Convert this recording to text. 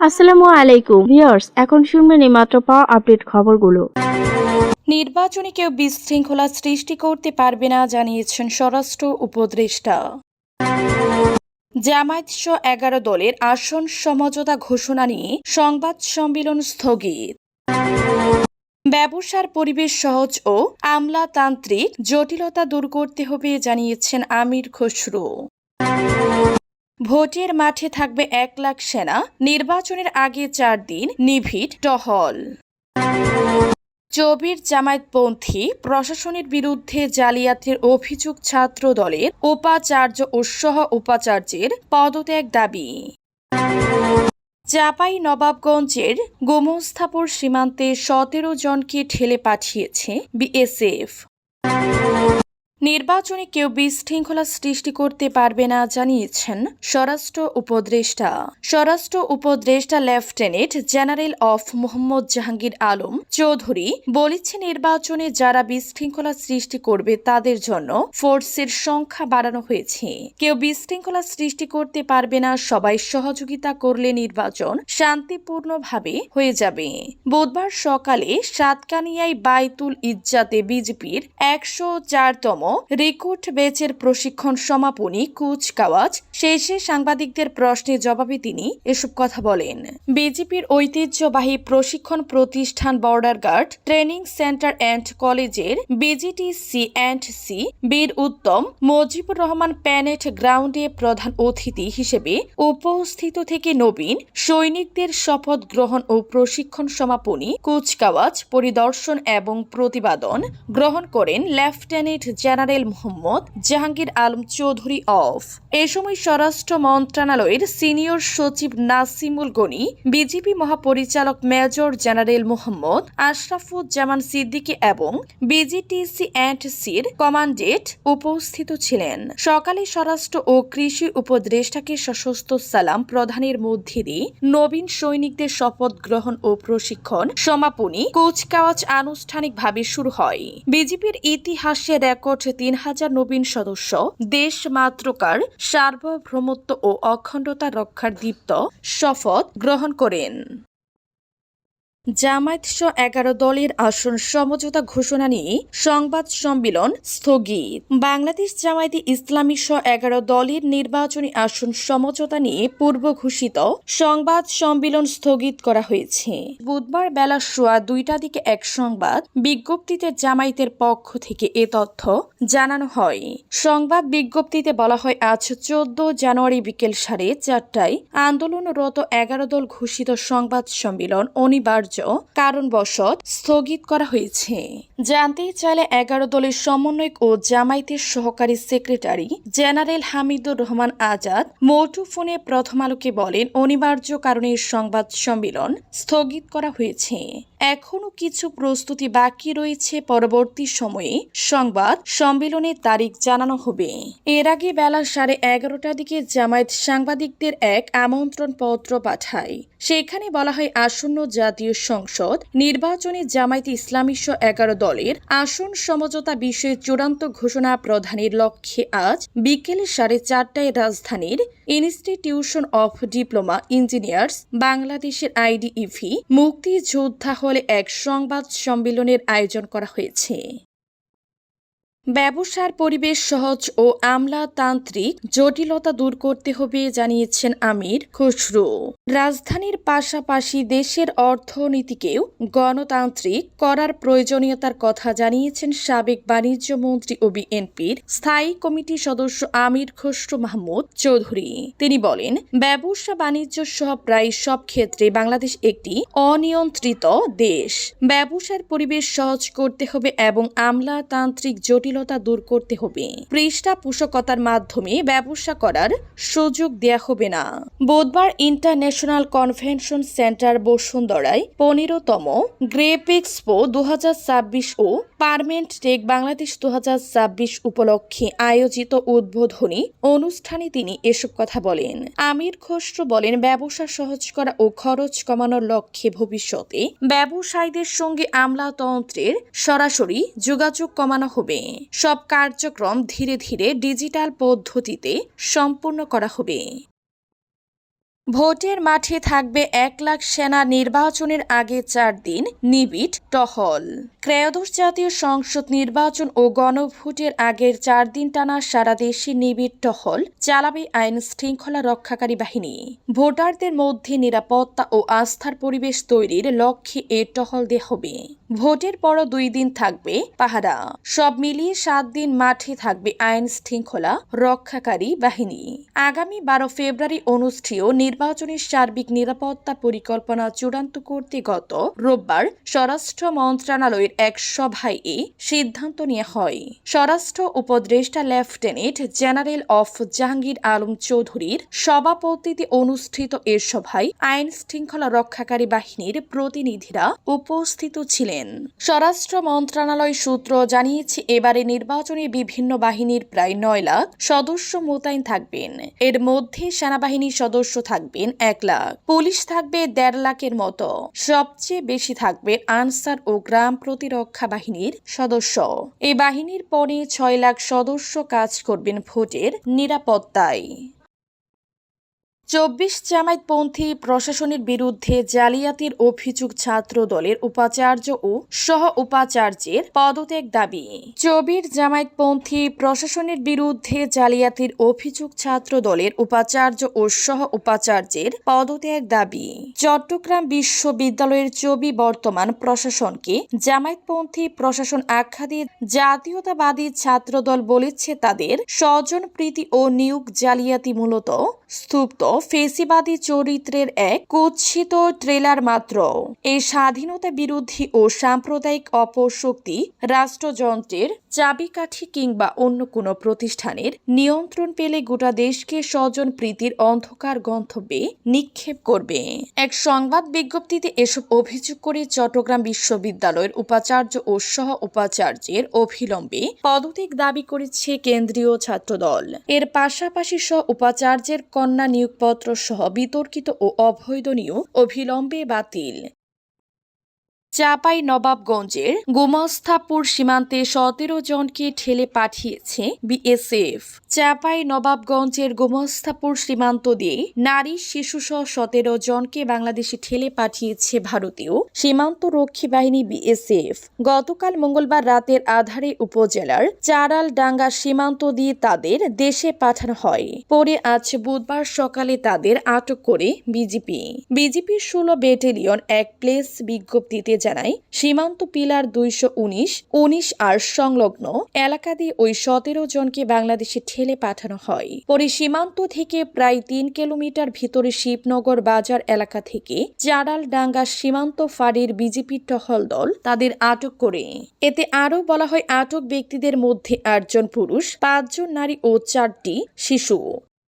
আসসালামু আলাইকুম ভিউয়ার্স, এখন শুনবেন এই মাত্র পাওয়া আপডেট খবরগুলো। নির্বাচনে কেউ বিশৃঙ্খলা সৃষ্টি করতে পারবে না জানিয়েছেন স্বরাষ্ট্র উপদেষ্টা। জামায়াত-সহ 11 দলের আসন সমঝোতা ঘোষণা নিয়ে সংবাদ সম্মেলন স্থগিত। ব্যবসার পরিবেশ সহজ ও আমলাতান্ত্রিক জটিলতা দূর করতে হবে জানিয়েছেন আমির খসরু। ভোটের মাঠে থাকবে 1 লাখ সেনা, নির্বাচনের আগে 4 দিন নিবিড় টহল। চবির জামায়াতপন্থী প্রশাসনের বিরুদ্ধে জালিয়াতির অভিযোগ ছাত্র দলের উপাচার্য ও সহ উপাচার্যের পদত্যাগ দাবি। চাঁপাই নবাবগঞ্জের গোমস্তাপুর সীমান্তে 17 জনকে ঠেলে পাঠিয়েছে বিএসএফ। নির্বাচনে কেউ বিশৃঙ্খলা সৃষ্টি করতে পারবে না জানিয়েছেন স্বরাষ্ট্র উপদেষ্টা। স্বরাষ্ট্র উপদেষ্টা lieutenant general of Mohammad Jahangir Alam Chowdhury বলেছেন, নির্বাচনে যারা বিশৃঙ্খলা সৃষ্টি করবে তাদের জন্য ফোর্সের সংখ্যা বাড়ানো হয়েছে। কেউ বিশৃঙ্খলা সৃষ্টি করতে পারবে না, সবাই সহযোগিতা করলে নির্বাচন শান্তিপূর্ণভাবে হয়ে যাবে। বুধবার সকালে সাতকানিয়ায় বাইতুল ইজ্জাতে বিজেপির 104তম রিক্রুট ব্যাচের প্রশিক্ষণ সমাপনী কুচকাওয়াজ শেষে সাংবাদিকদের প্রশ্নের জবাবে তিনি এসব কথা বলেন। বিজেপির ঐতিহ্যবাহী প্রশিক্ষণ প্রতিষ্ঠান border guard training centre and কলেজের বিজিটিসি অ্যান্ড সি বীর উত্তম মুজিবুর রহমান প্যানেট গ্রাউন্ডে প্রধান অতিথি হিসেবে উপস্থিত থেকে নবীন সৈনিকদের শপথ গ্রহণ ও প্রশিক্ষণ সমাপনী কুচকাওয়াজ পরিদর্শন এবং প্রতিবেদন গ্রহণ করেন lieutenant general Mohammad Jahangir Alam Chowdhury of. এ সময় স্বরাষ্ট্র মন্ত্রণালয়ের সিনিয়র সচিব নাসিমুল গনি, বিজেপি মহাপরিচালক মেজর জেনারেল মোহাম্মদ আশরাফুজ্জামান সিদ্দিকী এবং বিজিটিসি অ্যান্ড সির কমান্ডেন্ট উপস্থিত ছিলেন। সকালে স্বরাষ্ট্র ও কৃষি উপদেষ্টাকে সশস্ত্র সালাম প্রদানের মধ্যে দিয়ে নবীন সৈনিকদের শপথ গ্রহণ ও প্রশিক্ষণ সমাপনী কুচকাওয়াজ আনুষ্ঠানিকভাবে শুরু হয়। বিজেপির ইতিহাসে রেকর্ড 3000 নবীন সদস্য দেশ মাতৃকার সার্বভৌমত্ব ও অখণ্ডতা রক্ষার দীপ্ত শপথ গ্রহণ করেন। জামায়াত-সহ 11 দলের আসন সমঝোতা ঘোষণা নিয়ে সংবাদ সম্মেলন স্থগিত। বাংলাদেশ জামায়াতে ইসলামী সহ 11 দলের নির্বাচনী আসন সমঝোতা নিয়ে পূর্ব ঘোষিত সংবাদ সম্মেলন স্থগিত করা হয়েছে। বুধবার বেলা 2:15 দিকে এক সংবাদ বিজ্ঞপ্তিতে জামায়াতের পক্ষ থেকে এ তথ্য জানানো হয়। সংবাদ বিজ্ঞপ্তিতে বলা হয়, আজ 14 জানুয়ারি বিকেল 4:30টায় আন্দোলনরত 11 দল ঘোষিত সংবাদ সম্মেলন অনিবার্য কারণবশত স্থগিত করা হয়েছে। জানতে চাইলে 11 দলের সমন্বয়ক ও জামায়াতের সহকারী সেক্রেটারি জেনারেল হামিদুর রহমান আজাদ মুঠোফোনে প্রথম আলোকে বলেন, অনিবার্য কারণে সংবাদ সম্মেলন স্থগিত করা হয়েছে। এখনো কিছু প্রস্তুতি বাকি রয়েছে, পরবর্তী সময়ে সংবাদ সম্মেলনের তারিখ জানানো হবে। এর আগে বেলা 11:30টার দিকে জামায়াত সাংবাদিকদের এক আমন্ত্রণ পত্র পাঠায়। সেখানে বলা হয়, আসন্ন জাতীয় সংসদ নির্বাচনে জামায়াত ইসলামী সহ 11 দলের আসন সমঝোতা বিষয়ে চূড়ান্ত ঘোষণা প্রদানের লক্ষ্যে আজ বিকেল 4:30টায় রাজধানীর ইনস্টিটিউশন অফ ডিপ্লোমা ইঞ্জিনিয়ার্স বাংলাদেশের আইডিইভি মুক্তিযোদ্ধা হলে এক সংবাদ সম্মেলনের আয়োজন করা হয়েছে। ব্যবসার পরিবেশ সহজ ও আমলাতান্ত্রিক জটিলতা দূর করতে হবে জানিয়েছেন আমির খসরু। রাজধানীর পাশাপাশি দেশের অর্থনীতিকেও গণতান্ত্রিক করার প্রয়োজনীয়তার কথা জানিয়েছেন সাবেক বাণিজ্য মন্ত্রী ও বিএনপির স্থায়ী কমিটির সদস্য আমির খসরু মাহমুদ চৌধুরী। তিনি বলেন, ব্যবসা বাণিজ্য সহ প্রায় সব ক্ষেত্রে বাংলাদেশ একটি অনিয়ন্ত্রিত দেশ। ব্যবসার পরিবেশ সহজ করতে হবে এবং আমলাতান্ত্রিক জটিলতা দূর করতে হবে। পৃষ্ঠপোষকতার মাধ্যমে ব্যবসা করার সুযোগ দেয়া হবে না। বুধবার ইন্টারন্যাশনাল কনভেনশন সেন্টার বসুন্ধরায় 15তম গ্রেপ এক্সপো 2026 ও পারমেন্ট টেক বাংলাদেশ 2026 উপলক্ষে আয়োজিত উদ্বোধনী অনুষ্ঠানে তিনি এসব কথা বলেন। আমির খসরু বলেন, ব্যবসা সহজ করা ও খরচ কমানোর লক্ষ্যে ভবিষ্যতে ব্যবসায়ীদের সঙ্গে আমলাতন্ত্রের সরাসরি যোগাযোগ কমানো হবে। সব কার্যক্রম ধীরে ধীরে ডিজিটাল পদ্ধতিতে সম্পূর্ণ করা হবে। ভোটের মাঠে থাকবে 1 লাখ সেনা, নির্বাচনের আগে 4 দিন নিবিড় টহল। ত্রয়োদশ জাতীয় সংসদ নির্বাচন ও গণভোটের আগের 4 দিন টানা সারা দেশে নিবিড় টহল চালাবে আইন শৃঙ্খলা রক্ষাকারী বাহিনী। ভোটারদের মধ্যে নিরাপত্তা ও আস্থার পরিবেশ তৈরির লক্ষ্যে এ টহল দেওয়া হবে। ভোটের পরও 2 দিন থাকবে পাহারা। সব মিলিয়ে 7 দিন মাঠে থাকবে আইন শৃঙ্খলা রক্ষাকারী বাহিনী। আগামী 12 ফেব্রুয়ারি অনুষ্ঠেয় নির্বাচনের সার্বিক নিরাপত্তা পরিকল্পনা চূড়ান্ত করতে গত রোববার স্বরাষ্ট্র মন্ত্রণালয়ের এক সভায় এ সিদ্ধান্ত নেওয়া হয়। স্বরাষ্ট্র উপদেষ্টা lieutenant general of Jahangir Alam চৌধুরীর সভাপতিত্বে অনুষ্ঠিত এ সভায় আইন শৃঙ্খলা রক্ষাকারী বাহিনীর প্রতিনিধিরা উপস্থিত ছিলেন। স্বরাষ্ট্র মন্ত্রণালয় সূত্র জানিয়েছে, এবারে নির্বাচনে বিভিন্ন বাহিনীর প্রায় 9 লাখ সদস্য মোতায়েন থাকবেন। এর মধ্যে সেনাবাহিনীর সদস্য থাকবেন 1 লাখ, পুলিশ থাকবে 1.5 লাখের মতো। সবচেয়ে বেশি থাকবে আনসার ও গ্রাম প্রতিরক্ষা বাহিনীর সদস্য। এই বাহিনীর পরে 6 লাখ সদস্য কাজ করবেন ভোটের নিরাপত্তায়। 24 জামায়াতপন্থী প্রশাসনের বিরুদ্ধে জালিয়াতির অভিযোগ ছাত্র দলের উপাচার্য ও সহ উপাচার্যের পদত্যাগ দাবি। 24 জামায়াতপন্থী প্রশাসনের বিরুদ্ধে জালিয়াতির অভিযোগ ছাত্র দলের উপাচার্য ও সহ উপাচার্যের পদত্যাগ দাবি। চট্টগ্রাম বিশ্ববিদ্যালয়ের চবি বর্তমান প্রশাসনকে জামায়াতপন্থী প্রশাসন আখ্যা দিয়ে জাতীয়তাবাদী ছাত্রদল বলেছে, তাদের স্বজনপ্রীতি ও নিয়োগ জালিয়াতি মূলত স্তূপ্ত ফেসিবাদী চরিত্রের এক কুৎসিত ট্রেলার মাত্র। এই স্বাধীনতা বিরোধী ও সাম্প্রদায়িক অপশক্তি রাষ্ট্রযন্ত্রের চাবিকাঠি কিংবা অন্য কোনো প্রতিষ্ঠানের নিয়ন্ত্রণ পেলে গোটা দেশকে স্বজন প্রীতির অন্ধকার গন্তব্যে নিক্ষেপ করবে। এক সংবাদ বিজ্ঞপ্তিতে এসব অভিযোগ করে চট্টগ্রাম বিশ্ববিদ্যালয়ের উপাচার্য ও সহ উপাচার্যের অবিলম্বে পদত্যাগ দাবি করেছে কেন্দ্রীয় ছাত্রদল। এর পাশাপাশি সহ উপাচার্যের কন্যা নিয়োগপত্র সহ বিতর্কিত ও অবৈধ নিয়োগ অবিলম্বে বাতিল। চাঁপাইনবাবগঞ্জের গোমস্তাপুর সীমান্তে 17 জনকে ঠেলে পাঠিয়েছে বিএসএফ। চাঁপাইনবাবগঞ্জের গোমস্তাপুর সীমান্ত দিয়ে নারী শিশুসহ 17 জনকে বাংলাদেশে ঠেলে পাঠিয়েছে ভারতীয় সীমান্তরক্ষী বাহিনী বিএসএফ। গতকাল মঙ্গলবার রাতের আধারে উপজেলার চারালডাঙ্গা সীমান্ত দিয়ে তাদের দেশে পাঠানো হয়। পরে আজ বুধবার সকালে তাদের আটক করে বিজিপির 16 ব্যাটালিয়ন এক প্লেস বিজ্ঞপ্তিতে জানায়, সীমান্ত পিলার 219 আর সংলগ্ন এলাকা দিয়ে ওই 17 জনকে বাংলাদেশে ঠেলে পাঠানো হয়। পরে সীমান্ত থেকে প্রায় 3 কিলোমিটার ভিতরে শিবনগর বাজার এলাকা থেকে চারালডাঙ্গা সীমান্ত ফাঁড়ির বিজিপির টহল দল তাদের আটক করে। এতে আরও বলা হয়, আটক ব্যক্তিদের মধ্যে 8 জন পুরুষ, 5 জন নারী ও 4টি শিশু।